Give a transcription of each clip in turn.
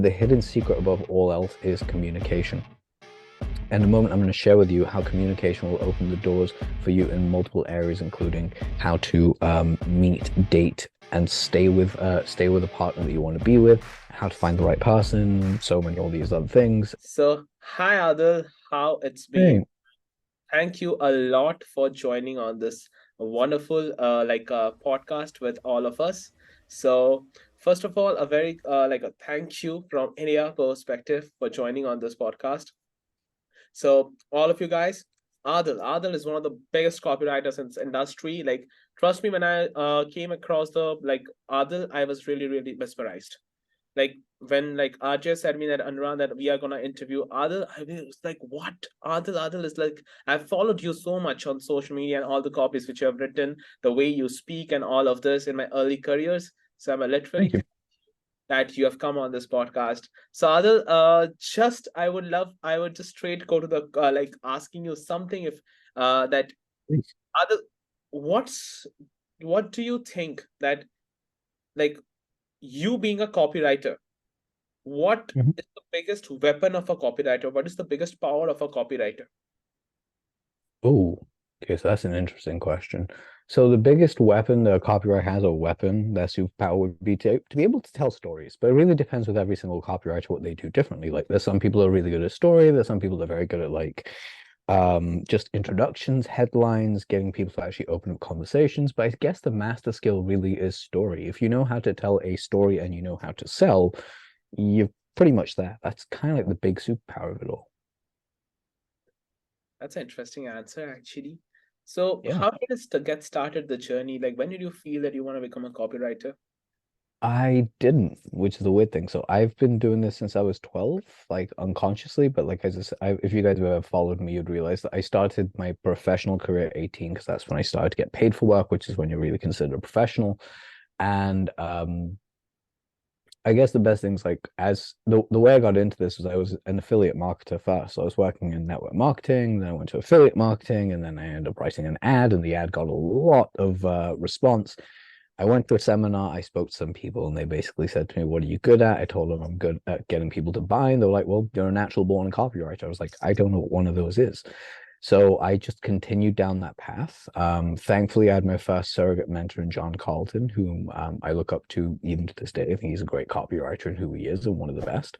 The hidden secret above all else is communication. And in a moment, I'm going to share with you how communication will open the doors for you in multiple areas, including how to meet, date, and stay with a partner that you want to be with, how to find the right person, so many all these other things. So, hi Adil, how it's been? Hey, Thank you a lot for joining on this wonderful podcast with all of us. So, first of all, a very a thank you from India perspective for joining on this podcast. So, all of you guys, Adil is one of the biggest copywriters in this industry. Like, trust me, when I came across the Adil, I was really mesmerized. Like when RJ said me that Anuran that we are gonna interview Adil, I was like, what? Adil is like, I've followed you so much on social media and all the copies which you have written, the way you speak and all of this in my early careers. So I'm thank literally you. that you have come on this podcast. So Adil, just I would just straight go to the asking you something if that Please. Adil, what's what do you think that like you being a copywriter, what Mhm. is the biggest weapon of a copywriter? What is the biggest power of a copywriter? Oh, okay, so that's an interesting question. So the biggest weapon that a copywriter has, a weapon, their superpower would be to be able to tell stories. But it really depends with every single copywriter what they do differently. Like there's some people who are really good at story, there's some people that are very good at just introductions, headlines, getting people to actually open up conversations. But I guess the master skill really is story. If you know how to tell a story and you know how to sell, you're pretty much there. That's kind of like the big superpower of it all. That's an interesting answer, actually. So, Yeah. how did it get started the journey? Like, when did you feel that you want to become a copywriter? I didn't, which is the weird thing. So I've been doing this since I was 12, like unconsciously, but like as I said, if you guys have ever followed me, you'd realize that I started my professional career at 18 because that's when I started to get paid for work, which is when you're really considered a professional. And I guess the best things like as the way I got into this was I was an affiliate marketer first. So I was working in network marketing, then I went to affiliate marketing, and then I ended up writing an ad, and the ad got a lot of response. I went to a seminar, I spoke to some people, and they basically said to me, "What are you good at?" I told them I'm good at getting people to buy, and they were like, "Well, you're a natural born copywriter." I was like, "I don't know what one of those is." So I just continued down that path. Thankfully, I had my first surrogate mentor in John Carlton, whom I look up to even to this day. I think he's a great copywriter and who he is, and one of the best.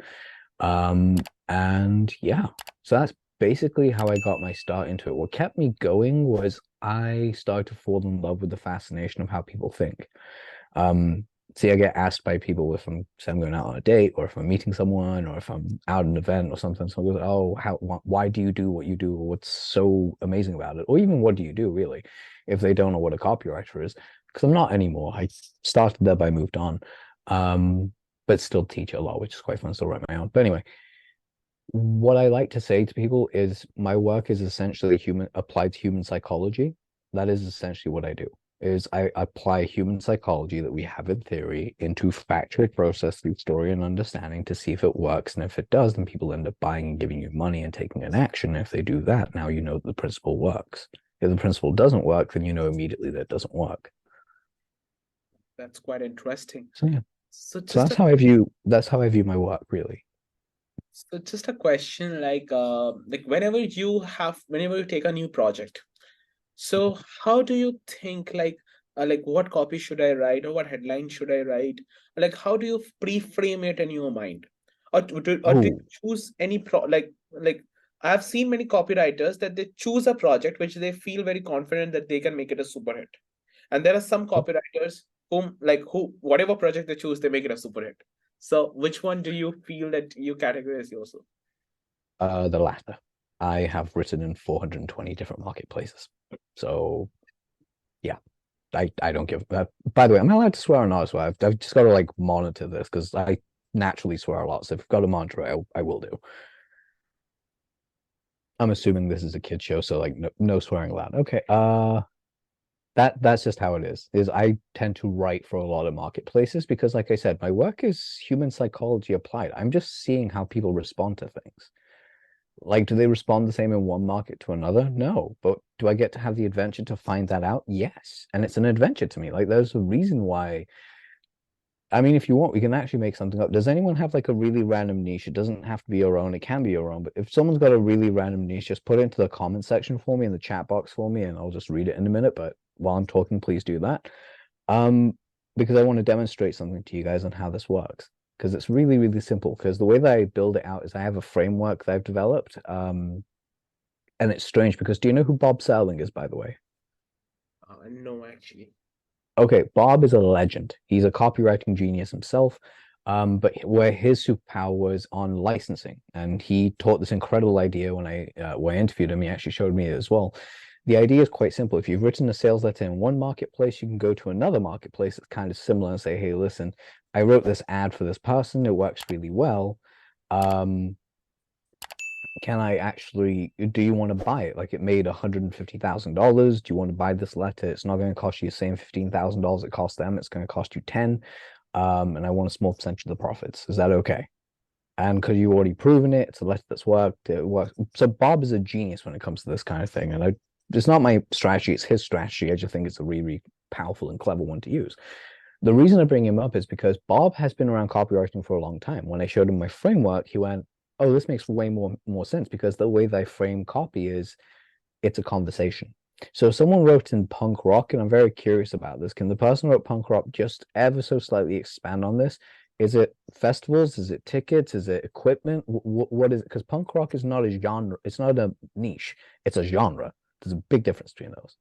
Um, and yeah, so that's basically how I got my start into it. What kept me going was I started to fall in love with the fascination of how people think. Um, See, I get asked by people if say I'm going out on a date or if I'm meeting someone or if I'm out at an event or something. Someone goes, "Oh, why do you do what you do? What's so amazing about it?" Or even, "What do you do, really?" If they don't know what a copywriter is, because I'm not anymore. I started there, but I moved on. Um, but still teach a lot, which is quite fun. Still write my own. But anyway, what I like to say to people is my work is essentially applied to human psychology. That is essentially what I do. Is I apply human psychology that we have in theory into factually process through story and understanding to see if it works. And if it does, then people end up buying and giving you money and taking an action. If they do that, now you know that the principle works. If the principle doesn't work, then you know immediately that it doesn't work. That's quite interesting. So yeah. So, So just a that's how I view my work, really. just a question, like whenever you take a new project, so how do you think like what copy should I write or what headline should I write? Like how do you pre-frame it in your mind? Or do Oh, you choose any like I've seen many copywriters that they choose a project which they feel very confident that they can make it a super hit. And there are some copywriters who whatever project they choose, they make it a super hit. So which one do you feel that you categorize yourself? the latter. I have written in 420 different marketplaces. So yeah, I don't give. By the way, am I allowed to swear or not? As well, I've just got to like monitor this because I naturally swear a lot. So if I've got to monitor it, I will do. I'm assuming this is a kid show, so like no swearing allowed. Okay. That's just how it is. Is I tend to write for a lot of marketplaces because, like I said, my work is human psychology applied. I'm just seeing how people respond to things. Like, do they respond the same in one market to another? No. But do I get to have the adventure to find that out? Yes. And it's an adventure to me. Like, there's a reason why I mean, if you want, we can actually make something up. Does anyone have like a really random niche? It doesn't have to be your own. It can be your own. But if someone's got a really random niche, just put it into the comment section for me in the chat box for me, and I'll just read it in a minute. But while I'm talking, please do that. Um, because I want to demonstrate something to you guys on how this works. Because it's really, really simple. Because the way that I build it out is I have a framework that I've developed. And it's strange because do you know who Bob Serling is, by the way? No, actually. Okay, Bob is a legend. He's a copywriting genius himself. But where his superpower was on licensing, and he taught this incredible idea when I interviewed him. He actually showed me it as well. The idea is quite simple. If you've written a sales letter in one marketplace, you can go to another marketplace that's kind of similar and say, "Hey, listen, I wrote this ad for this person. It works really well. Um, can I actually, do you want to buy it? Like it made $150,000. Do you want to buy this letter? It's not going to cost you the same $15,000 it cost them. It's going to cost you 10. And I want a small percentage of the profits. Is that okay?" And because you already proven it, it's a letter that's worked. It works. So Bob is a genius when it comes to this kind of thing. And it's not my strategy, it's his strategy. I just think it's a really, really powerful and clever one to use. The reason I bring him up is because Bob has been around copywriting for a long time. When I showed him my framework, he went, "Oh, this makes way more sense because the way they frame copy is it's a conversation." So if someone wrote in punk rock, and I'm very curious about this, can the person who wrote punk rock just ever so slightly expand on this? Is it festivals? Is it tickets? Is it equipment? What is it? Because punk rock is not a genre. It's not a niche. It's a genre. There's a big difference between those.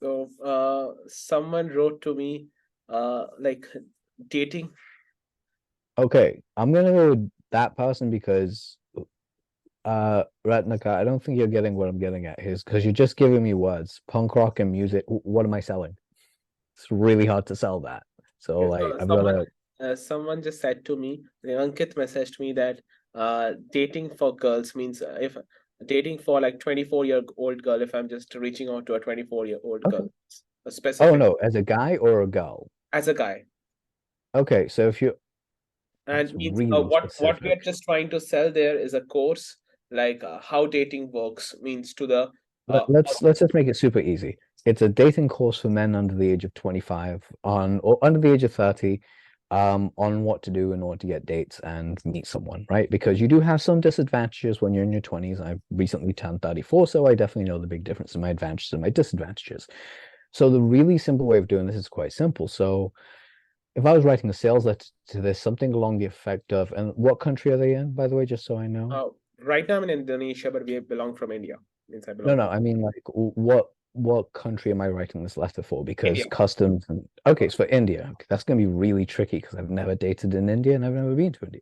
So, someone wrote to me, like dating. Okay, I'm gonna go with that person because Ratnaka, I don't think you're getting what I'm getting at here, because you're just giving me words. Punk rock and music. What am I selling? It's really hard to sell that. So Yes, like I've got someone, to someone just said to me, Ankit messaged me that dating for girls means if dating for like 24-year-old girl, if I'm just reaching out to a 24-year-old okay. girl, a Oh specific no, as a guy or a girl? as a guy, Okay, so if you and that's means really what we are specific. just trying to sell there is a course like how dating works means to the uh, Let's just make it super easy. It's a dating course for men under the age of 25 on or under the age of 30 on what to do in order to get dates and meet someone, right? Because you do have some disadvantages when you're in your 20s. I've recently turned 34, so I definitely know the big difference in my advantages and my disadvantages. So the really simple way of doing this is quite simple. So if I was writing a sales letter to this, something along the effect of, and what country are they in, by the way, just so I know? uh, right now I'm in Indonesia, but we belong from India. Means I No, belong no, from I mean like what country am I writing this letter for? Because India. customs and okay, it's for India. Okay, that's gonna be really tricky because I've never dated in India and I've never been to India.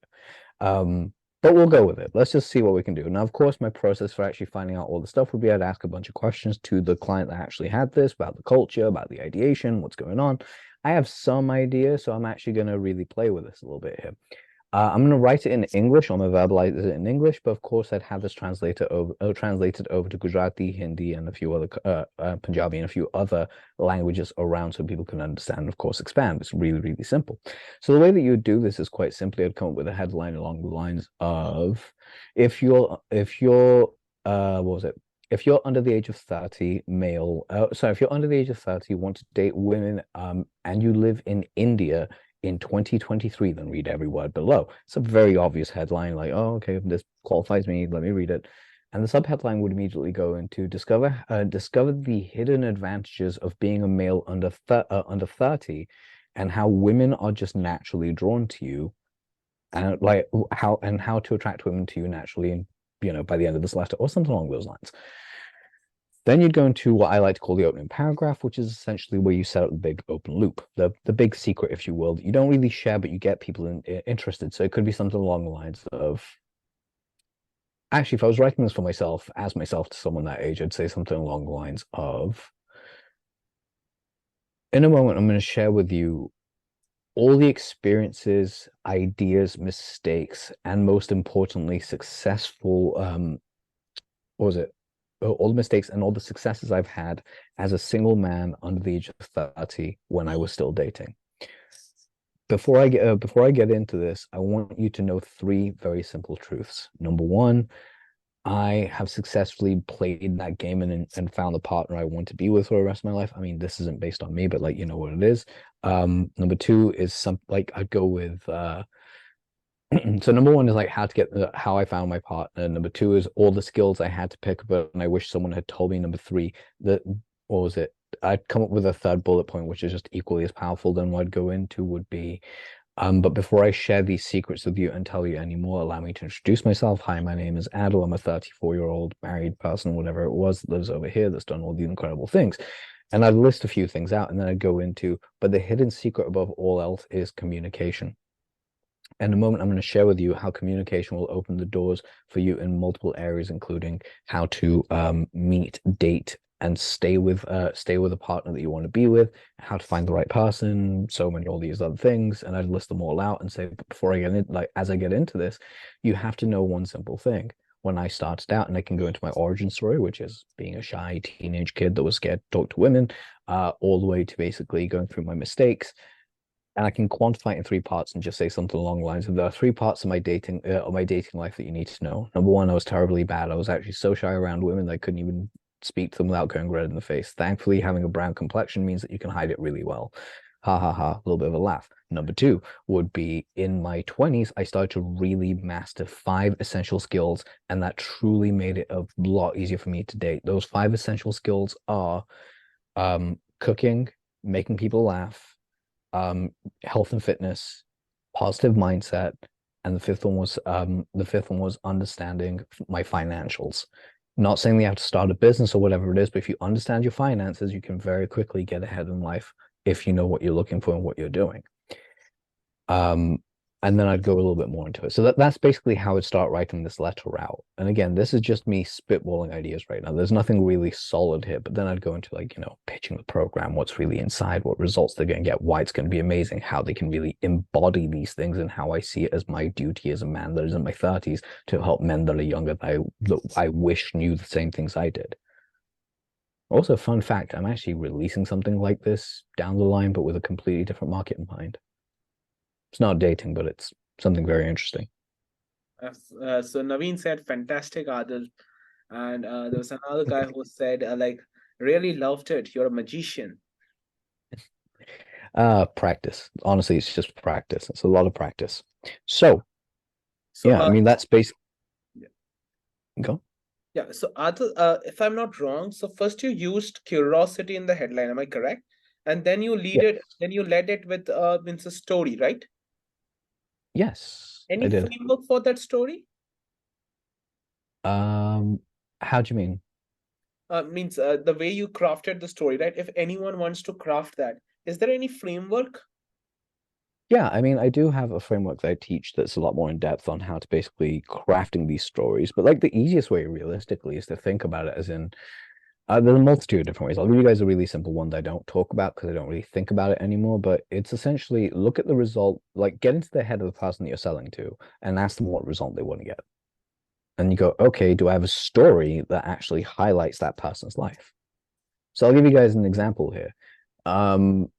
Um, but we'll go with it. Let's just see what we can do. Now, of course, my process for actually finding out all the stuff would be I'd ask a bunch of questions to the client that actually had this about the culture, about the ideation, what's going on. I have some idea, so I'm actually gonna really play with this a little bit here. I'm going to write it in English. I'm going to verbalize it in English, but of course, I'd have this translated over to Gujarati, Hindi, and a few other Punjabi and a few other languages around so people can understand. Of course, expand. It's really, really simple. So the way that you would do this is quite simply. I'd come up with a headline along the lines of, if you're what was it? If you're under the age of 30, male, sorry, if you're under the age of 30, want to date women, and you live in India in 2023, then read every word below. It's a very obvious headline, like, oh, okay, this qualifies me, let me read it. And the subheadline would immediately go into discover the hidden advantages of being a male under 30 and how women are just naturally drawn to you and like how to attract women to you naturally and by the end of this letter or something along those lines. Then you'd go into what I like to call the opening paragraph, which is essentially where you set up the big open loop, the big secret, if you will, that you don't really share, but you get people interested. So it could be something along the lines of, actually, if I was writing this for myself, as myself to someone that age, I'd say something along the lines of, in a moment, I'm going to share with you all the experiences, ideas, mistakes, and most importantly, successful, what was it? All the mistakes and all the successes I've had as a single man under the age of 30 when I was still dating. Before I get into this, I want you to know three very simple truths. Number one, I have successfully played that game and found the partner I want to be with for the rest of my life. I mean, this isn't based on me, but like you know what it is. Number two is I'd go with so number one is like how I found my partner. Number two is all the skills I had to pick up and I wish someone had told me. Number three, what was it? I'd come up with a third bullet point, which is just equally as powerful than what I'd go into would be. But before I share these secrets with you and tell you any more, allow me to introduce myself. Hi, my name is Adil. I'm a 34-year-old married person, whatever it was, that lives over here, that's done all these incredible things. And I'd list a few things out and then I'd go into, but the hidden secret above all else is communication. In a moment, I'm going to share with you how communication will open the doors for you in multiple areas, including how to meet, date, and stay with a partner that you want to be with, how to find the right person, so many all these other things. And I'd list them all out and say, but before I get in, like as I get into this, you have to know one simple thing. When I started out, and I can go into my origin story, which is being a shy teenage kid that was scared to talk to women, all the way to basically going through my mistakes, and I can quantify it in three parts and just say something along the lines of there are three parts of my dating life that you need to know. Number one, I was terribly bad. I was actually so shy around women that I couldn't even speak to them without going red in the face. Thankfully, having a brown complexion means that you can hide it really well. Ha ha ha, a little bit of a laugh. Number two would be in my 20s, I started to really master 5 essential skills, and that truly made it a lot easier for me to date. Those 5 essential skills are cooking, making people laugh, health and fitness, positive mindset, and the fifth one was understanding my financials. Not saying that you have to start a business or whatever it is, but if you understand your finances, you can very quickly get ahead in life if you know what you're looking for and what you're doing. And then I'd go a little bit more into it. So that's basically how I'd start writing this letter out. And again, this is just me spitballing ideas right now. There's nothing really solid here, but then I'd go into like, pitching the program, what's really inside, what results they're going to get, why it's going to be amazing, how they can really embody these things, and how I see it as my duty as a man that is in my 30s to help men that are younger that I wish knew the same things I did. Also, fun fact, I'm actually releasing something like this down the line, but with a completely different market in mind. It's not dating, but it's something very interesting. So Naveen said, "Fantastic, Adil," and there was another guy who said, like, "Really loved it. You're a magician." Practice. Honestly, it's just practice. It's a lot of practice. So, So, yeah, I mean, that's basically yeah, go. yeah. So Adil, if I'm not wrong, so first you used curiosity in the headline. Am I correct? And then you lead Yeah. it. Then you led it with means a story, right? Yes, I Any did. framework for that story? Um, how do you mean? Means the way you crafted the story, right? If anyone wants to craft that, is there any framework? Yeah, I mean, I do have a framework that I teach that's a lot more in depth on how to basically crafting these stories. But like the easiest way, realistically, is to think about it as in there's a multitude of different ways. I'll give you guys a really simple one that I don't talk about because I don't really think about it anymore. But it's essentially look at the result, like get into the head of the person that you're selling to and ask them what result they want to get. And you go, okay, do I have a story that actually highlights that person's life? So I'll give you guys an example here. Um,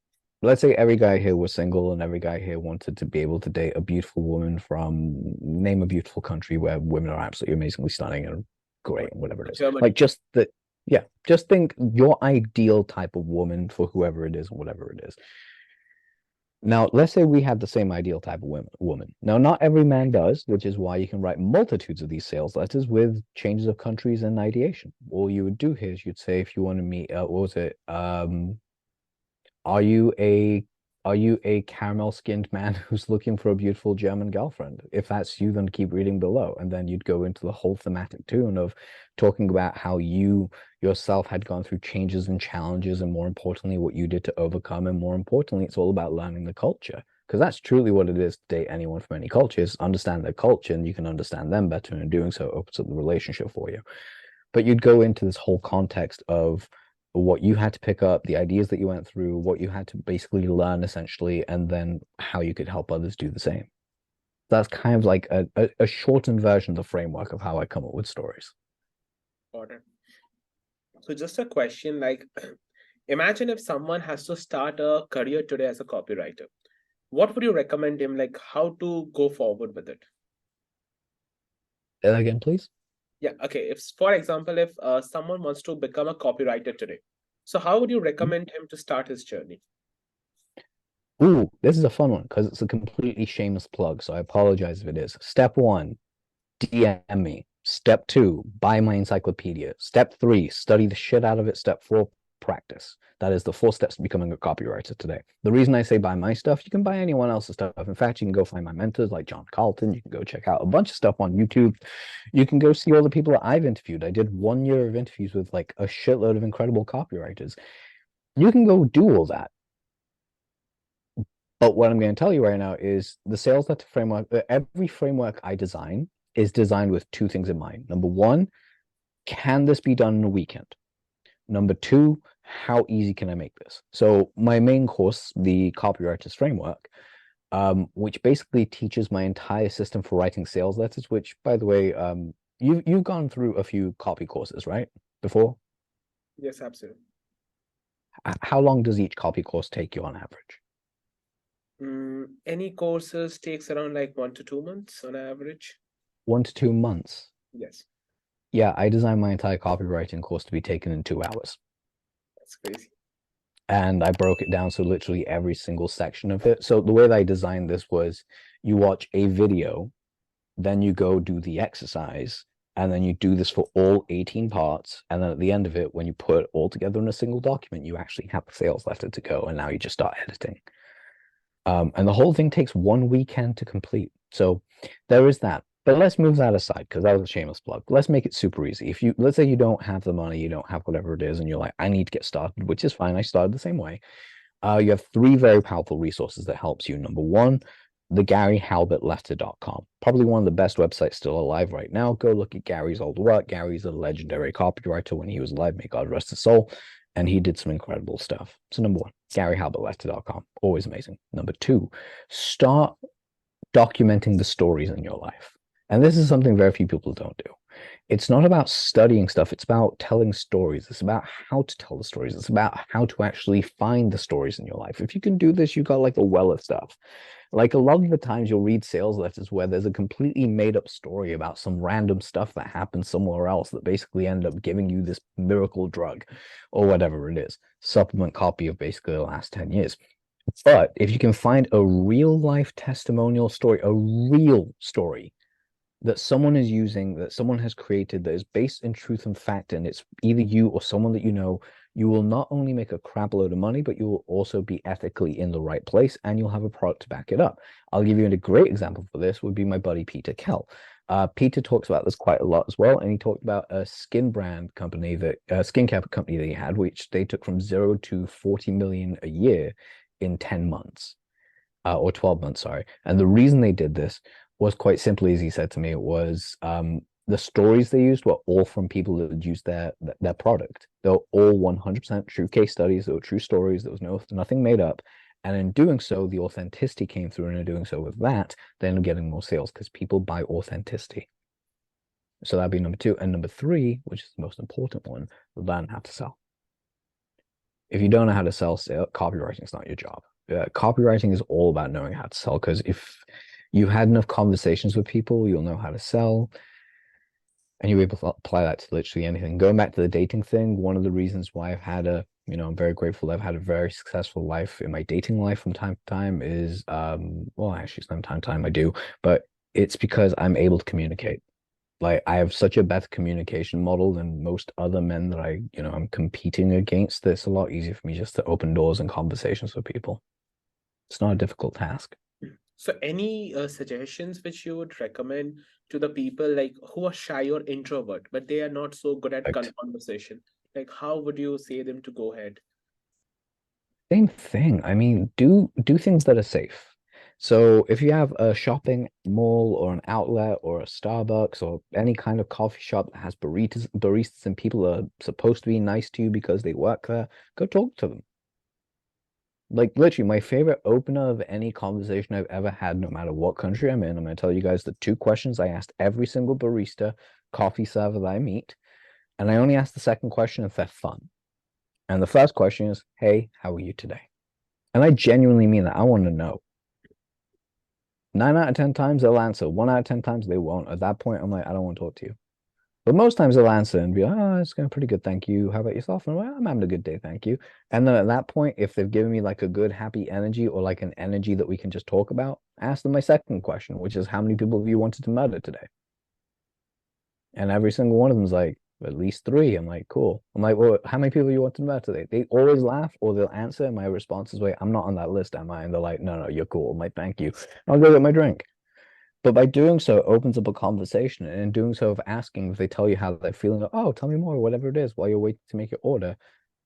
let's say every guy here was single and every guy here wanted to be able to date a beautiful woman from name a beautiful country where women are absolutely amazingly stunning and great and whatever it is. Germany. Like just the yeah, just think your ideal type of woman for whoever it is and whatever it is. Now, let's say we have the same ideal type of woman. Now, not every man does, which is why you can write multitudes of these sales letters with changes of countries and ideation. All you would do here is you'd say if you want to meet, what was it? Are you a caramel skinned man who's looking for a beautiful German girlfriend? If that's you, then keep reading below. And then you'd go into the whole thematic tune of talking about how you yourself had gone through changes and challenges, and more importantly, what you did to overcome. And more importantly, it's all about learning the culture. Because that's truly what it is to date anyone from any culture, is understand their culture, and you can understand them better. And in doing so, opens up the relationship for you. But you'd go into this whole context of what you had to pick up, the ideas that you went through, what you had to basically learn essentially, and then how you could help others do the same. That's kind of like a shortened version of the framework of how I come up with stories. Got it. So just a question, like, imagine if someone has to start a career today as a copywriter. What would you recommend him, like how to go forward with it? Say that again, please. Yeah, okay. If, for example, if someone wants to become a copywriter today, so how would you recommend him to start his journey? Ooh, this is a fun one because it's a completely shameless plug. So I apologize if it is. Step one, DM me. Step two, buy my encyclopedia. Step three, study the shit out of it. Step four, practice. That is the 4 steps to becoming a copywriter today. The reason I say buy my stuff, you can buy anyone else's stuff. In fact, you can go find my mentors like John Carlton. You can go check out a bunch of stuff on YouTube. You can go see all the people that I've interviewed. I did 1 year of interviews with like a shitload of incredible copywriters. You can go do all that. But what I'm going to tell you right now is the sales letter framework, every framework I design is designed with 2 things in mind. Number one, can this be done in a weekend? Number two, how easy can I make this? So my main course, the Copywriters Framework, which basically teaches my entire system for writing sales letters, which, by the way, you've gone through a few copy courses, right? Before? Yes, absolutely. How long does each copy course take you on average? Any courses takes around like 1 to 2 months on average. 1 to 2 months. Yes, Yeah, I designed my entire copywriting course to be taken in 2 hours. that's crazy. And I broke it down so literally every single section of it. So the way that I designed this was you watch a video, then you go do the exercise, and then you do this for all 18 parts. And then at the end of it, when you put it all together in a single document, you actually have the sales letter to go. And now you just start editing. And the whole thing takes 1 weekend to complete. So there is that. But let's move that aside because that was a shameless plug. Let's make it super easy. If you, let's say you don't have the money, you don't have whatever it is, and you're like, I need to get started, which is fine. I started the same way. You have 3 very powerful resources that helps you. Number one, the GaryHalbertLetter.com. Probably one of the best websites still alive right now. Go look at Gary's old work. Gary's a legendary copywriter when he was alive. May God rest his soul. And he did some incredible stuff. So number one, GaryHalbertLetter.com. Always amazing. Number two, start documenting the stories in your life. And this is something very few people don't do. It's not about studying stuff. It's about telling stories. It's about how to tell the stories. It's about how to actually find the stories in your life. If you can do this, you got like a well of stuff. Like a lot of the times you'll read sales letters where there's a completely made up story about some random stuff that happened somewhere else that basically end up giving you this miracle drug or whatever it is, supplement copy of basically the last 10 years. But if you can find a real life testimonial story, a real story that someone is using, that someone has created, that is based in truth and fact, and it's either you or someone that you know, you will not only make a crap load of money, but you will also be ethically in the right place and you'll have a product to back it up. I'll give you a great example for this would be my buddy Peter Kell. Peter talks about this quite a lot as well, and he talked about a skin brand company that skincare company that he had, which they took from 0 to 40 million a year in 10 months. Or 12 months, sorry. And the reason they did this was quite simply, as he said to me, it was the stories they used were all from people that had used their product. They were all 100% true case studies. They were true stories. There was nothing made up. And in doing so, the authenticity came through. And in doing so with that, they ended up getting more sales because people buy authenticity. So that'd be number two. And number three, which is the most important one, learn how to sell. If you don't know how to sell, copywriting is not your job. Copywriting is all about knowing how to sell, because if you've had enough conversations with people, you'll know how to sell, and you'll be able to apply that to literally anything. Going back to the dating thing, one of the reasons why I've had I'm very grateful I've had a very successful life in my dating life from time to time is, well, actually, from time to time I do, but it's because I'm able to communicate. Like I have such a better communication model than most other men that I'm competing against. That it's a lot easier for me just to open doors and conversations with people. It's not a difficult task. So, any suggestions which you would recommend to the people like who are shy or introvert, but they are not so good at Right. conversation? Like, how would you say them to go ahead? Same thing. I mean, do things that are safe. So if you have a shopping mall or an outlet or a Starbucks or any kind of coffee shop that has baristas and people are supposed to be nice to you because they work there, go talk to them. Like literally, my favorite opener of any conversation I've ever had, no matter what country I'm in, I'm going to tell you guys the 2 questions I asked every single barista, coffee server that I meet, and I only ask the second question if they're fun. And the first question is, "Hey, how are you today?" And I genuinely mean that. I want to know. 9 out of 10 times they'll answer. 1 out of 10 times they won't. At that point, I'm like, I don't want to talk to you. But most times they'll answer and be like, oh, it's going pretty good, thank you. How about yourself? And I'm like, I'm having a good day, thank you. And then at that point, if they've given me like a good, happy energy or like an energy that we can just talk about, ask them my second question, which is how many people have you wanted to murder today? And every single one of them is like, at least three. I'm like, cool. I'm like, well, how many people you want to know today? They always laugh or they'll answer. And my response is, wait, I'm not on that list, am I? And they're like, no, no, you're cool. I'm like, thank you. I'll go get my drink. But by doing so, it opens up a conversation. And in doing so, of asking if they tell you how they're feeling, oh, tell me more, whatever it is, while you're waiting to make your order,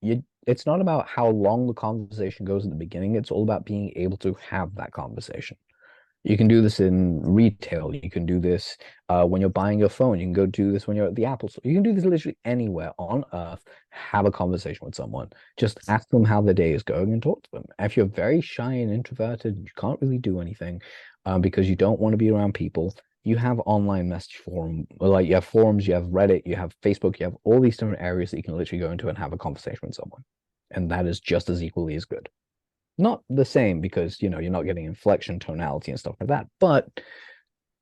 it's not about how long the conversation goes at the beginning. It's all about being able to have that conversation. You can do this in retail. You can do this when you're buying your phone. You can go do this when you're at the Apple store. You can do this literally anywhere on earth. Have a conversation with someone. Just ask them how the day is going and talk to them. If you're very shy and introverted, you can't really do anything because you don't want to be around people. You have online message forum, like you have forums, you have Reddit, you have Facebook, you have all these different areas that you can literally go into and have a conversation with someone. And that is just as equally as good. Not the same because, you know, you're not getting inflection, tonality, and stuff like that, but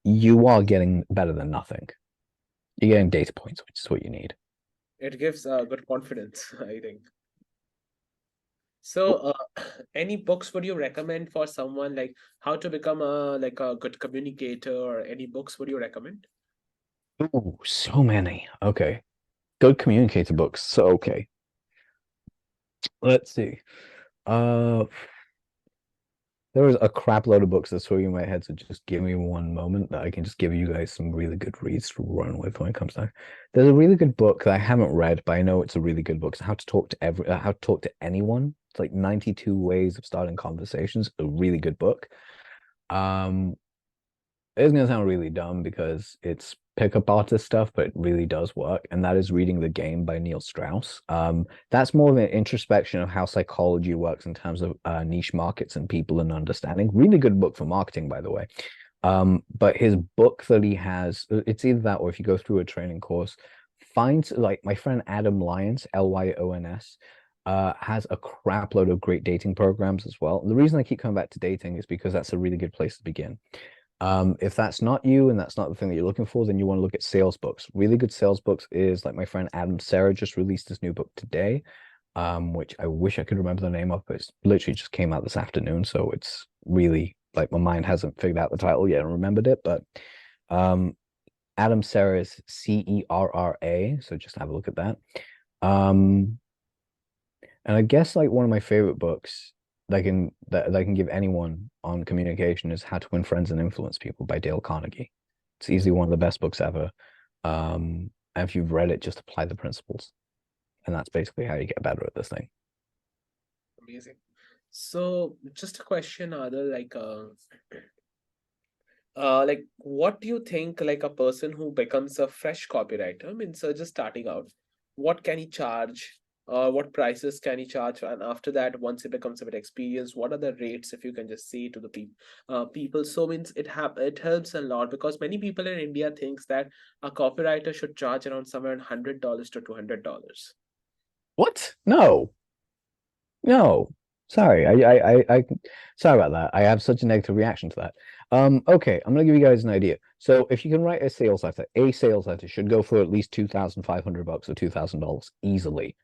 you are getting better than nothing. You're getting data points, which is what you need. It gives good confidence, I think. So, any books would you recommend for someone, like how to become a good communicator, or any books would you recommend? Ooh, so many. Okay. Good communicator books. So, okay. Let's see. Uh, there was a crap load of books that's swinging in my head, so just give me one moment that I can just give you guys some really good reads to run with when it comes to. There's a really good book that I haven't read, but I know it's a really good book. It's How to Talk to How to Talk to Anyone. It's like 92 Ways of Starting Conversations. A really good book. Um, it's gonna sound really dumb because it's pickup artist stuff, but it really does work. And that is Reading the Game by Neil Strauss. That's more of an introspection of how psychology works in terms of niche markets and people and understanding. Really good book for marketing, by the way. But his book that he has, it's either that or if you go through a training course, find like my friend Adam Lyons, Lyons, has a crap load of great dating programs as well. And the reason I keep coming back to dating is because that's a really good place to begin. If that's not you and that's not the thing that you're looking for, then you want to look at sales books. Really good sales books is like my friend Adam Serra just released his new book today, which I wish I could remember the name of, but it's literally just came out this afternoon. So it's really like my mind hasn't figured out the title yet and remembered it. But Adam Serra is Cerra. So just have a look at that. And I guess like one of my favorite books that I can give anyone on communication is How to Win Friends and Influence People by Dale Carnegie. It's easily one of the best books ever. And if you've read it, just apply the principles. And that's basically how you get better at this thing. Amazing. So, just a question, Adil, like what do you think like a person who becomes a fresh copywriter, I mean, so just starting out, what can he charge? What prices can he charge? And after that, once he becomes a bit experienced, what are the rates? If you can just say to the people, so means it helps a lot because many people in India thinks that a copywriter should charge around somewhere $100 to $200. What? No, no. Sorry, sorry about that. I have such a negative reaction to that. Okay, I'm gonna give you guys an idea. So if you can write a sales letter should go for at least $2,500 or $2,000 easily,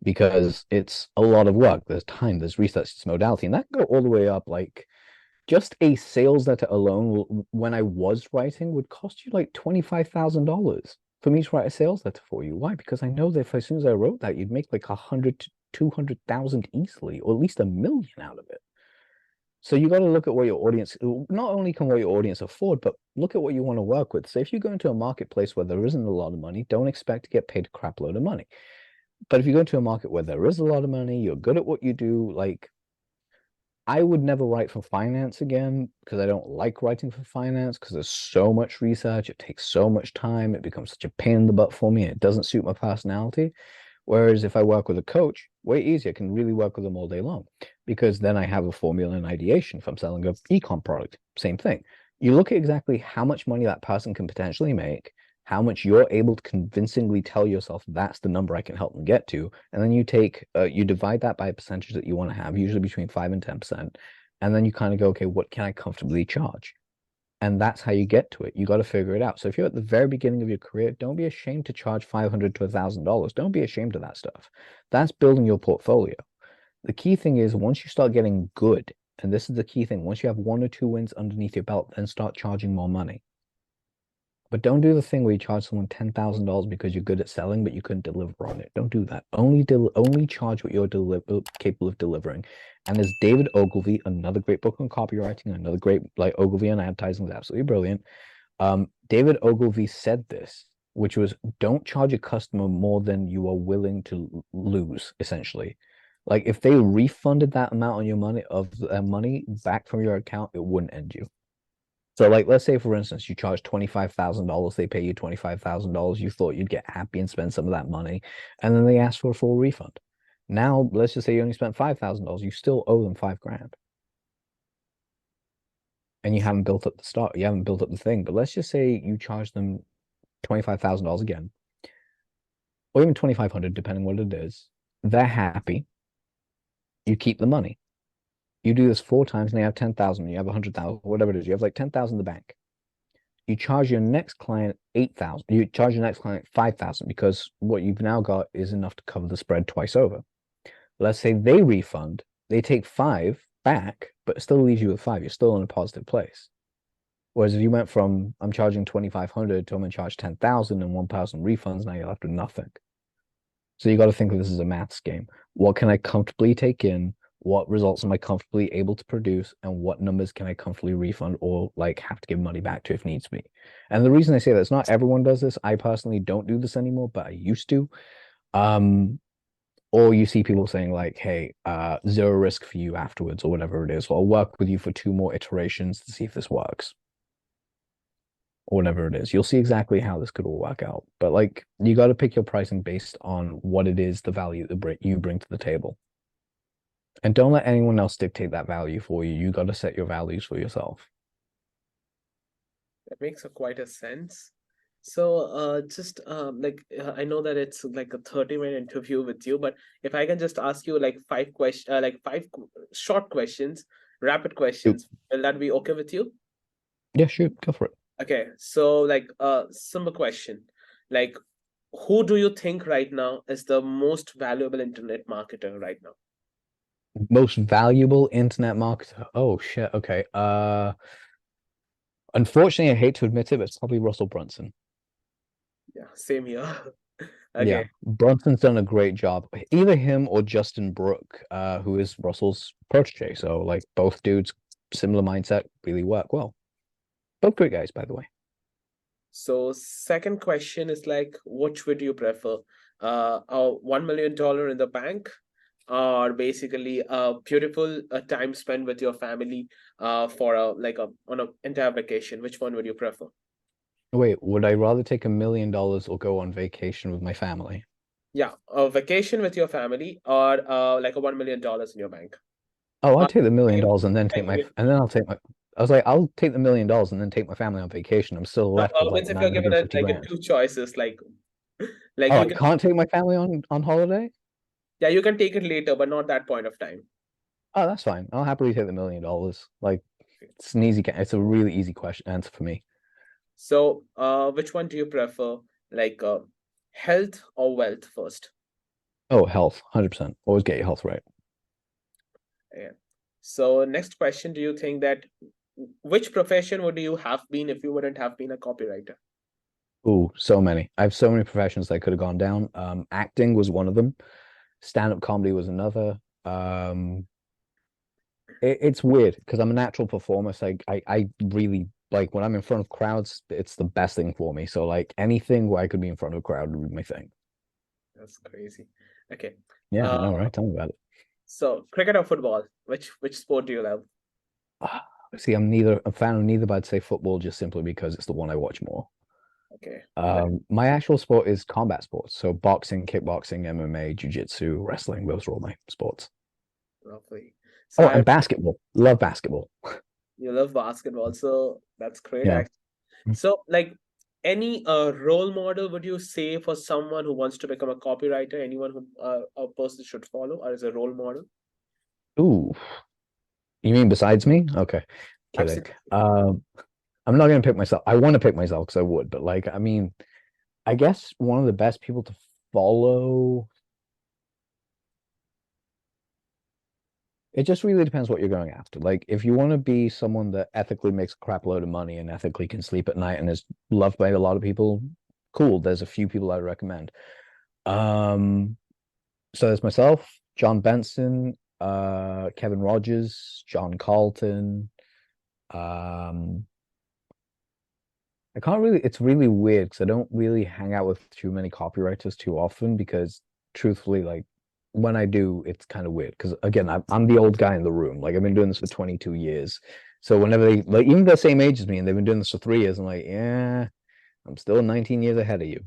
because it's a lot of work. There's time, there's research, there's modality, and that can go all the way up. Like just a sales letter alone, when I was writing, would cost you like $25,000 for me to write a sales letter for you. Why? Because I know that if as soon as I wrote that, you'd make like 100 to 200,000 easily, or at least 1 million out of it. So you got to look at what your audience, not only can what your audience afford, but look at what you want to work with. So if you go into a marketplace where there isn't a lot of money, don't expect to get paid a crap load of money. But if you go into a market where there is a lot of money, you're good at what you do, like I would never write for finance again because I don't like writing for finance because there's so much research, it takes so much time, it becomes such a pain in the butt for me, and it doesn't suit my personality. Whereas if I work with a coach, way easier, I can really work with them all day long because then I have a formula and ideation. If I'm selling a ecom product, same thing. You look at exactly how much money that person can potentially make, how much you're able to convincingly tell yourself that's the number I can help them get to, and then you divide that by a percentage that you want to have, usually between 5 and 10%, and then you kind of go, okay, what can I comfortably charge? And that's how you get to it. You got to figure it out. So if you're at the very beginning of your career, don't be ashamed to charge $500 to $1,000. Don't be ashamed of that stuff. That's building your portfolio. The key thing is once you start getting good, and this is the key thing, once you have 1 or 2 wins underneath your belt, then start charging more money. But don't do the thing where you charge someone $10,000 because you're good at selling, but you couldn't deliver on it. Don't do that. Only charge what you're capable of delivering. And there's David Ogilvy, another great book on copywriting, another great like Ogilvy on advertising is absolutely brilliant. David Ogilvy said this, which was don't charge a customer more than you are willing to lose, essentially. Like if they refunded that amount on your money back from your account, it wouldn't end you. So, like, let's say, for instance, you charge $25,000, they pay you $25,000, you thought you'd get happy and spend some of that money, and then they ask for a full refund. Now, let's just say you only spent $5,000, you still owe them 5 grand. And you haven't built up the start, you haven't built up the thing. But let's just say you charge them $25,000 again, or even 2,500, depending what it is. They're happy. You keep the money. You do this 4 times and they have 10,000, you have 100,000, whatever it is. You have like 10,000 in the bank. You charge your next client 8,000. You charge your next client 5,000 because what you've now got is enough to cover the spread twice over. Let's say they refund, they take 5 back, but it still leaves you with 5. You're still in a positive place. Whereas if you went from I'm charging 2,500 to I'm gonna charge 10,000 and 1,000 refunds, now you're left with nothing. So you got to think of this as a maths game. What can I comfortably take in? What results am I comfortably able to produce? And what numbers can I comfortably refund or like have to give money back to if needs be? And the reason I say that it's not everyone does this. I personally don't do this anymore, but I used to. Or you see people saying like, hey, zero risk for you afterwards or whatever it is. Or I'll work with you for 2 more iterations to see if this works or whatever it is. You'll see exactly how this could all work out. But like, you got to pick your pricing based on what it is, the value that you bring to the table. And don't let anyone else dictate that value for you. You got to set your values for yourself. That makes quite a sense. So, just I know that it's like a 30-minute interview with you, but if I can just ask you like short questions, rapid Shoot. questions, will that be okay with you? Yeah, shoot, go for it. Okay, so like simple question, like who do you think right now is the most valuable internet marketer right now? Most valuable internet marketer. Oh shit. Okay. Unfortunately, I hate to admit it, but it's probably Russell Brunson. Yeah, same here. Yeah, Okay, Brunson's done a great job. Either him or Justin Brook, who is Russell's protege. So like both dudes, similar mindset, really work well. Both great guys, by the way. so second question is like, which would you prefer? A $1 million in the bank, or basically a beautiful time spent with your family for a like a on an entire vacation? Which one would you prefer? Wait, would I rather take $1 million or go on vacation with my family? Yeah, a vacation with your family or like a $1 million in your bank. Oh, I'll Uh, take the million okay, dollars and then take okay. I'll take my. I was like, I'll take the $1 million and then take my family on vacation. I'm still No, left with like means if you're given 950 like a grand. two choices, like Oh, you I can, can't take my family on holiday? yeah, you can take it later, but not that point of time. Oh, that's fine. I'll happily take the $1 million. Like it's an easy, it's a really easy question answer for me. So, which one do you prefer, like health or wealth first? Oh, health, 100%. Always get your health right. Yeah. So, next question: do you think that which profession would you have been if you wouldn't have been a copywriter? Ooh, so many. I have so many professions that I could have gone down. Acting was one of them. Stand-up comedy was another. It's weird because I'm a natural performer. So I really like when I'm in front of crowds, it's the best thing for me. So like anything where I could be in front of a crowd would be my thing. That's crazy. Okay. Yeah, I Uh, know, right? Tell me about it. so cricket or football? Which sport do you love? Ah, see, I'm neither a fan of neither, but I'd say football just simply because it's the one I watch more. Okay. My actual sport is combat sports. So boxing, kickboxing, MMA, jiu-jitsu, wrestling, those are all my sports. Lovely. So Oh, I and basketball. Love basketball. you love basketball, so that's great Yeah. actually. So like any role model would you say for someone who wants to become a copywriter, anyone who a person should follow or as a role model? Ooh, you mean besides me? Okay. Kidding. Absolutely. Um, I'm not gonna pick myself. I want to pick myself because I would, but like, I mean, I guess one of the best people to follow. It just really depends what you're going after. Like, if you want to be someone that ethically makes a crap load of money and ethically can sleep at night and is loved by a lot of people, cool. There's a few people I'd recommend. Um, so there's myself, John Benson, Kevin Rogers, John Carlton. Um, I can't really, it's really weird because I don't really hang out with too many copywriters too often because truthfully, like when I do, it's kind of weird because again, I'm the old guy in the room. Like I've been doing this for 22 years. So whenever they like even the same age as me and they've been doing this for 3 years, I'm like, yeah, I'm still 19 years ahead of you.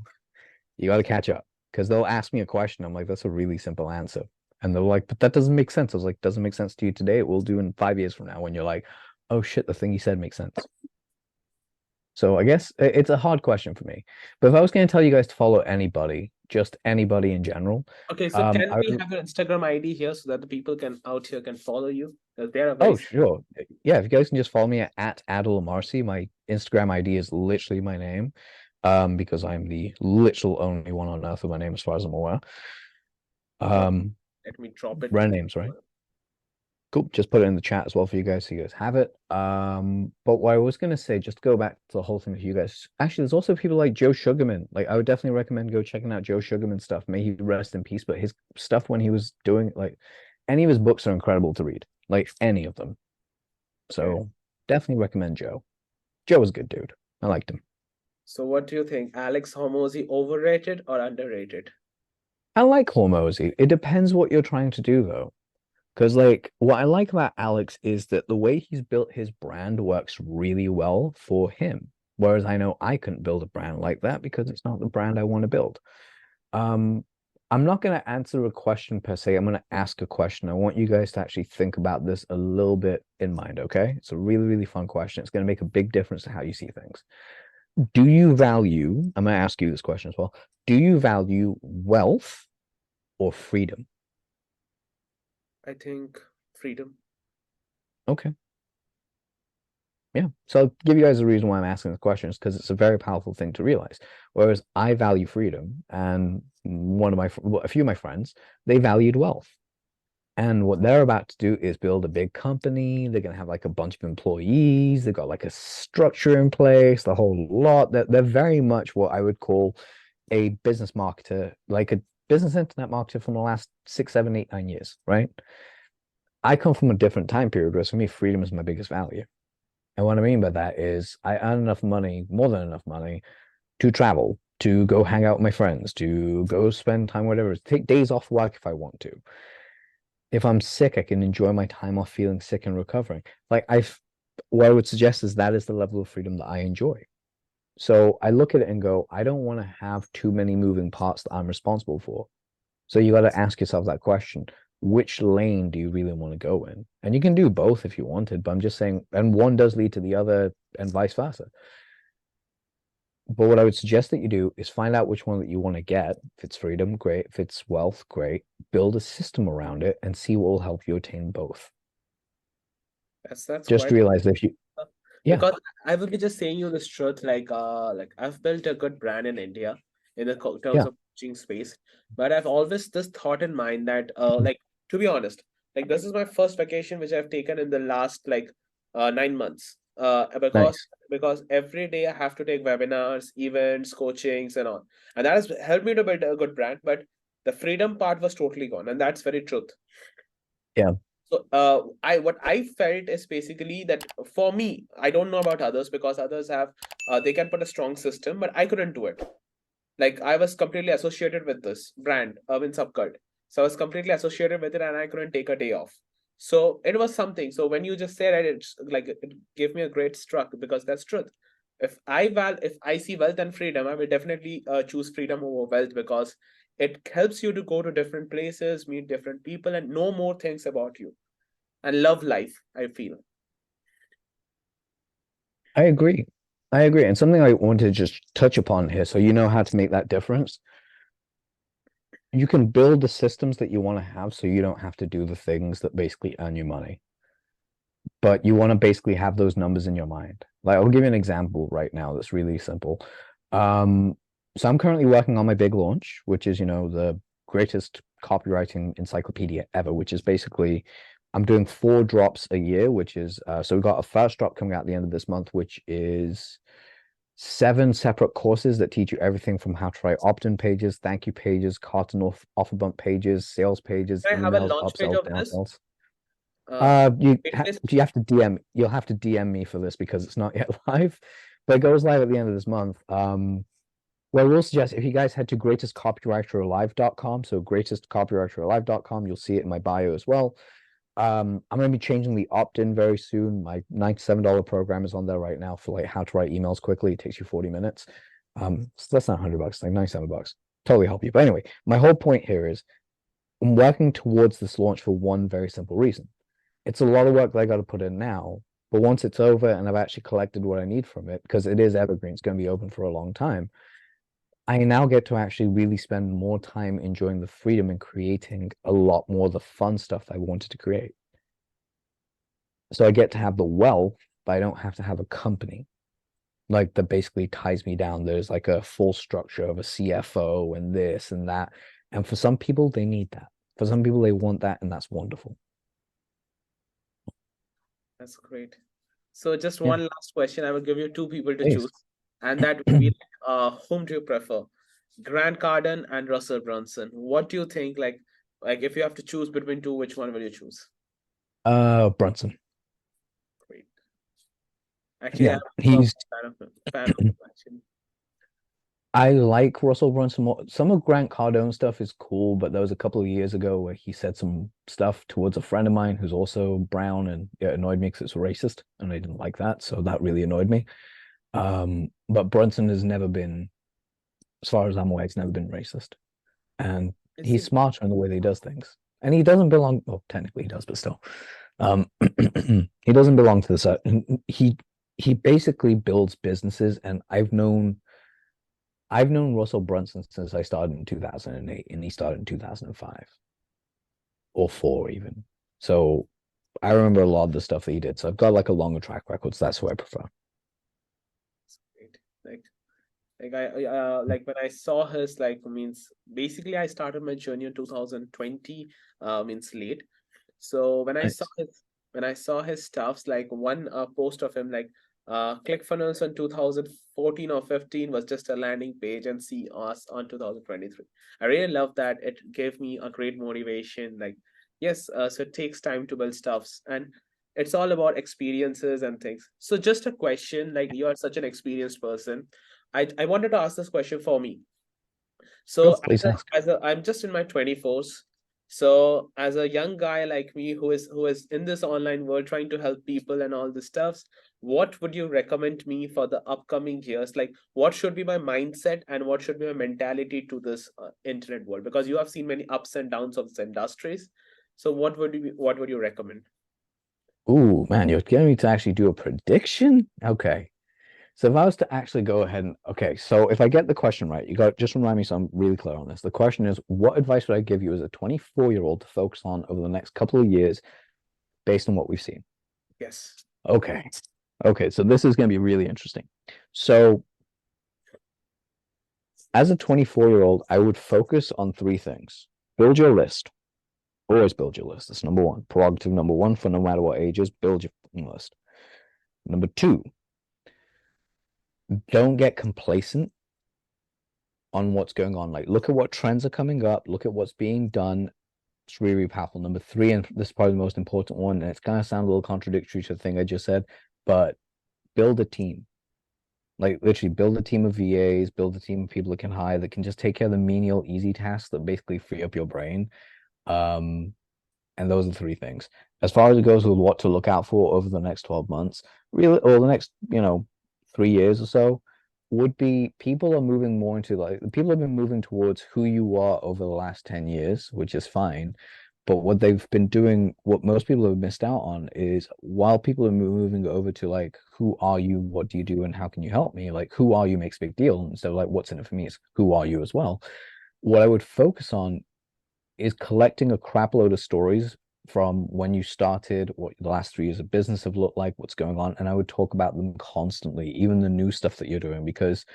You got to catch up because they'll ask me a question. I'm like, that's a really simple answer. And they're like, but that doesn't make sense. I was like, doesn't make sense to you today. It will do in 5 years from now when you're like, oh shit, the thing you said makes sense. So I guess it's a hard question for me. But if I was going to tell you guys to follow anybody, just anybody in general, Okay, so can I we would, have your Instagram ID here so that the people can out here can follow you? Because they are very oh sure, yeah. If you guys can just follow me at Adil Amarsi, my Instagram ID is literally my name, because I'm the literal only one on earth with my name as far as I'm aware. uh, Um, let me drop it. brand names, right? Cool. Just put it in the chat as well for you guys so you guys have it. But what I was gonna say, just to go back to the whole thing with you guys. Actually, there's also people like Joe Sugarman. Like I would definitely recommend go checking out Joe Sugarman stuff. May he rest in peace. But his stuff when he was doing like any of his books are incredible to read. Like any of them. Okay. So definitely recommend Joe. Joe was a good dude. I liked him. So what do you think? Alex Hormozi overrated or underrated? I like Hormozy. It depends what you're trying to do though. Because like what I like about Alex is that the way he's built his brand works really well for him. Whereas I know I couldn't build a brand like that because it's not the brand I want to build. Um, I'm not going to answer a question per se. I'm going to ask a question. I want you guys to actually think about this a little bit in mind, okay? It's a really, really fun question. It's going to make a big difference to how you see things. Do you value, I'm going to ask you this question as well. Do you value wealth or freedom? I think freedom. Okay. Yeah. So I'll give you guys a reason why I'm asking the questions because it's a very powerful thing to realize. Whereas I value freedom, and a few of my friends, they valued wealth. And what they're about to do is build a big company. They're going to have like a bunch of employees. They've got like a structure in place, the whole lot. They're very much what I would call a business marketer, like a business internet marketer from the last 6, 7, 8, 9 years, right? I come from a different time period where for me, freedom is my biggest value. And what I mean by that is I earn enough money, more than enough money, to travel, to go hang out with my friends, to go spend time, whatever, take days off work if I want to. If I'm sick, I can enjoy my time off feeling sick and recovering. Like what I would suggest is that is the level of freedom that I enjoy. So I look at it and go, I don't want to have too many moving parts that I'm responsible for. So you got to ask yourself that question. Which lane do you really want to go in? And you can do both if you wanted, but I'm just saying, and one does lead to the other and vice versa. But what I would suggest that you do is find out which one that you want to get. If it's freedom, great. If it's wealth, great. Build a system around it and see what will help you attain both. That's Just quite realize that if you, yeah, because I will be just saying you this truth, like I've built a good brand in India in the terms yeah, of coaching space, but I've always this thought in mind that like to be honest, like this is my first vacation which I've taken in the last like 9 months. nice. Because every day I have to take webinars, events, coachings, and all, and that has helped me to build a good brand. But the freedom part was totally gone, and that's very truth. Yeah, So I what I felt is basically that for me, I don't know about others because others have they can put a strong system, but I couldn't do it. Like I was completely associated with this brand, Urban Subcult. So I was completely associated with it and I couldn't take a day off. So it was something. So when you just said it, it's like it gave me a great struck because that's truth. If I see wealth and freedom, I will definitely choose freedom over wealth because it helps you to go to different places, meet different people, and know more things about you and love life, I feel. I agree. I agree. And something I want to just touch upon here, so you know how to make that difference. You can build the systems that you want to have so you don't have to do the things that basically earn you money. but you want to basically have those numbers in your mind. Like I'll give you an example right now that's really simple. Um, so I'm currently working on my big launch, which is, the greatest copywriting encyclopedia ever, which is basically I'm doing 4 drops a year, which is so we've got a first drop coming out at the end of this month, which is 7 separate courses that teach you everything from how to write opt-in pages, thank you pages, cart and offer bump pages, sales pages, Can I have a emails, launch page upsells, of this? downsells. Uh, wait list. You have to you'll have to DM me for this because it's not yet live, but it goes live at the end of this month. Well, we'll suggest if you guys head to greatestcopywriteralive.com, so greatestcopywriteralive.com, you'll see it in my bio as well. I'm going to be changing the opt-in very soon. My $97 program is on there right now for like how to write emails quickly. It takes you 40 minutes. So that's not $100, like $97. Totally help you. But anyway, my whole point here is I'm working towards this launch for one very simple reason. It's a lot of work that I got to put in now, but once it's over and I've actually collected what I need from it, because it is evergreen, it's going to be open for a long time. I now get to actually really spend more time enjoying the freedom and creating a lot more of the fun stuff I wanted to create. So I get to have the wealth, but I don't have to have a company like that basically ties me down. There's like a full structure of a CFO and this and that. And for some people, they need that. For some people, they want that, and that's wonderful. That's great. So just Yeah, one last question. I will give you two people to please. choose, and that would be whom do you prefer? Grant Cardone and Russell Brunson. What do you think? Like if you have to choose between two, which one will you choose? Brunson. Great. Actually, Yeah, I'm also a he's fan of him, actually. I like Russell Brunson more. Some of Grant Cardone stuff is cool, but there was a couple of years ago where he said some stuff towards a friend of mine who's also brown, and it annoyed me because it's racist, and I didn't like that, so that really annoyed me. But Brunson has never been, as far as I'm aware, he's never been racist, and Is he's he? smarter in the way that he does things. And he doesn't belong, well, technically he does, but still, um, he doesn't belong to the set. He basically builds businesses, and I've known Russell Brunson since I started in 2008, and he started in 2005 or four even. So I remember a lot of the stuff that he did. So I've got like a longer track record. So that's what I prefer. Great. Like like when I saw his means basically I started my journey in 2020 means late. So Nice. when I saw his stuffs, like one post of him, like ClickFunnels in 2014 or 15 was just a landing page, and see us on 2023. I really love that. It gave me a great motivation. Like, yes, so it takes time to build stuffs, and it's all about experiences and things. So just a question, like you are such an experienced person. I wanted to ask this question for me. Sure, So please ask. I'm just in my 24s. So as a young guy like me who is in this online world trying to help people and all this stuffs, what would you recommend me for the upcoming years? Like what should be my mindset and what should be my mentality to this internet world? Because you have seen many ups and downs of this industries. So what would you recommend? Ooh, man, you're getting me to actually do a prediction? Okay. So if I was to actually go ahead and okay, so if I get the question right, you got just remind me so I'm really clear on this. The question is, what advice would I give you as a 24-year-old to focus on over the next couple of years based on what we've seen? Yes. Okay. Okay, so this is going to be really interesting. So as a 24-year-old, I would focus on 3 things. Build your list. Always build your list. That's number one. Prerogative number one for no matter what age is, build your list. Number two, don't get complacent on what's going on. Like, look at what trends are coming up, look at what's being done. It's really, really powerful. Number three, and this is probably the most important one, and it's going to sound a little contradictory to the thing I just said, but build a team. Like, literally, build a team of VAs, build a team of people that can hire that can just take care of the menial, easy tasks that basically free up your brain. Um, and those are 3 things. As far as it goes with what to look out for over the next 12 months, really, or the next, 3 years or so, would be people are moving more into like people have been moving towards who you are over the last 10 years, which is fine. But what they've been doing, what most people have missed out on is while people are moving over to like, who are you? What do you do? And how can you help me? Like, who are you makes a big deal. And so, like, what's in it for me is who are you as well. What I would focus on is collecting a crap load of stories from when you started, what the last 3 years of business have looked like, what's going on, and I would talk about them constantly, even the new stuff that you're doing, because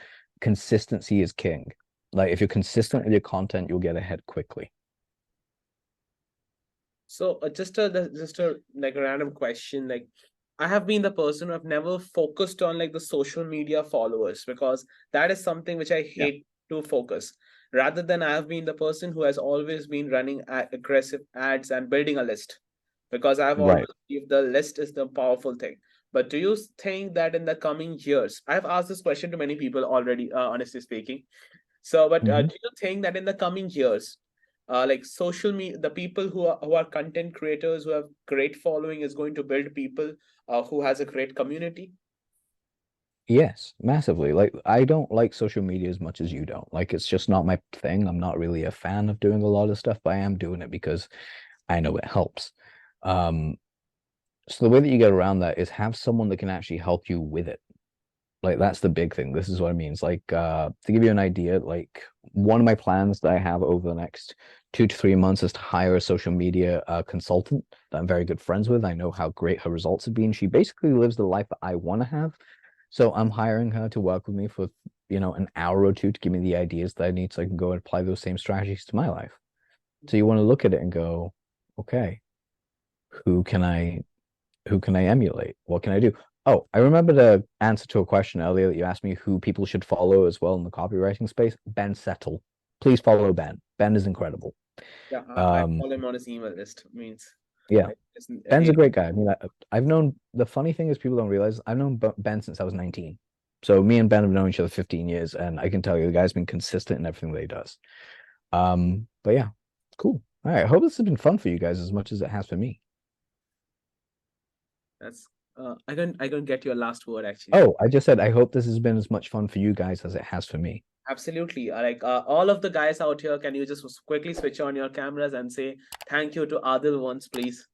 consistency is king. Like if you're consistent with your content, you'll get ahead quickly. So just a like a random question. Like, I have been the person who have never focused on like the social media followers, because that is something which I Yeah. hate to focus. Rather than I have been the person who has always been running aggressive ads and building a list, because I've always Right. believed the list is the powerful thing. But do you think that in the coming years, I've asked this question to many people already, honestly speaking. So, but Mhm. do you think that in the coming years, like social media, the people who are content creators who have great following is going to build people who has a great community? Yes, massively. Like I don't like social media as much as you don't. Like it's just not my thing. I'm not really a fan of doing a lot of stuff, but I am doing it because I know it helps. Um, so the way that you get around that is have someone that can actually help you with it. Like that's the big thing. This is what it means. Like to give you an idea, like one of my plans that I have over the next 2 to 3 months is to hire a social media consultant that I'm very good friends with. I know how great her results have been. She basically lives the life that I want to have. So I'm hiring her to work with me for, an hour or two to give me the ideas that I need so I can go and apply those same strategies to my life. So you want to look at it and go, okay, who can I who can I emulate? What can I do? Oh, I remember the answer to a question earlier that you asked me who people should follow as well in the copywriting space. Ben Settle. Please follow Ben. Ben is incredible. Yeah, I Um, follow him on his email list. Means yeah, like, Ben's a great guy. I mean, I've known the funny thing is people don't realize I've known Ben since I was 19. So me and Ben have known each other 15 years, and I can tell you the guy's been consistent in everything that he does. But yeah, cool. All right. I hope this has been fun for you guys as much as it has for me. that's I can get your last word actually. Oh, I just said I hope this has been as much fun for you guys as it has for me. Absolutely. Like all of the guys out here, can you just quickly switch on your cameras and say thank you to Adil once, please?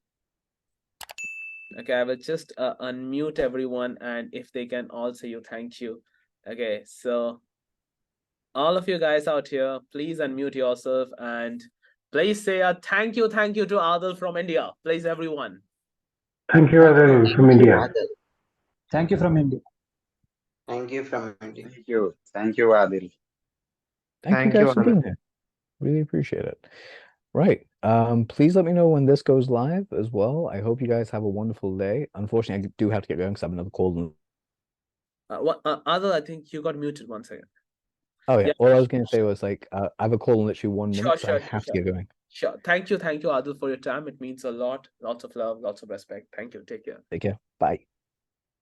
Okay, I will just unmute everyone, and if they can all say you thank you. Okay, so all of you guys out here, please unmute yourself and please say a thank you to Adil from India. Please, everyone. Thank you, Adil from Thank you, India. Adil. Thank you from India. Thank you from India. Thank you. Thank you, Adil. Thank you Thank you, guys for Adil. being here. Really appreciate it. Right. Please let me know when this goes live as well. I hope you guys have a wonderful day. Unfortunately, I do have to get going because I have another call. What Adil? I think you got muted 1 second. Oh yeah. Yeah, All I was going to say was like I have a call in literally 1 minute, so I sure, have to get going. sure. Thank you, Adil, for your time. It means a lot. Lots of love, lots of respect. Thank you. Take care. Take care. Bye.